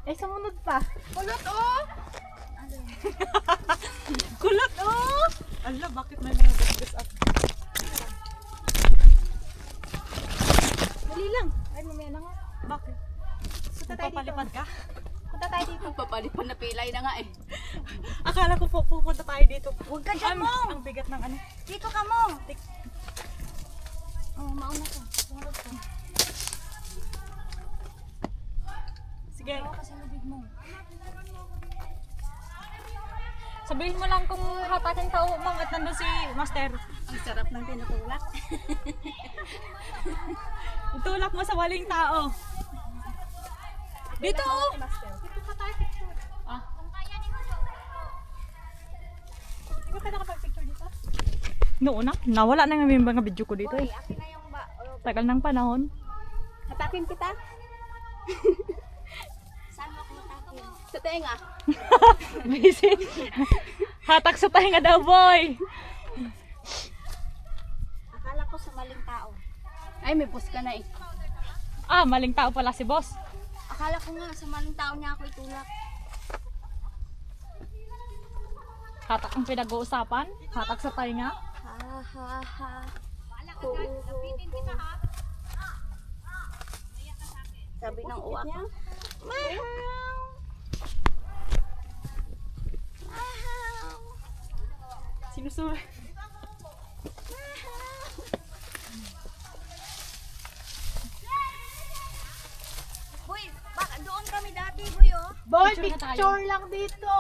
Eh, sumunod pa. Kulot oh! Kulot, oh! Ala, bakit may mga gasgas up? Dali lang. Ay, mamaya na nga. Bakit? Punta tayo dito. Papalipad ka? Punta tayo dito. Papalipad na pilay na nga eh. Akala ko pupunta tayo dito. Huwag ka dyan mo! Ang bigat ng ano. Dito ka mo! Oh, mauna ka. Sumunod ka. Sige. Ako kasi lubig mo. Sabihin mo lang kung hatakin tao mang at nandun si Master. Ang sarap ng tinutulak. Itulak mo sa waling tao. Dito oh! Dito ka tayo picture. Ah, Di ba ka nakapag-picture dito? noon na. Nawala na nga yung mga video ko dito Boy, eh. akin na yung ba... Tagal ng panahon. Hatakin kita? Saan mo ako hatakin? Sa tenga. Busy. Hatak sa tahinga daw, boy. Akala ko sa maling tao. Ay, may bus ka na eh. Ah, maling tao pala si boss. Akala ko nga sa maling tao niya ako itulak. Hatak ang pinag-uusapan. Hatak sa tahinga. Ha ha ha. Sabi ng uwak. Mahaw! Mahaw! Sinusuri. Boy, baka doon kami dati, boy, oh. Boy, Picture na tayo. picture lang dito.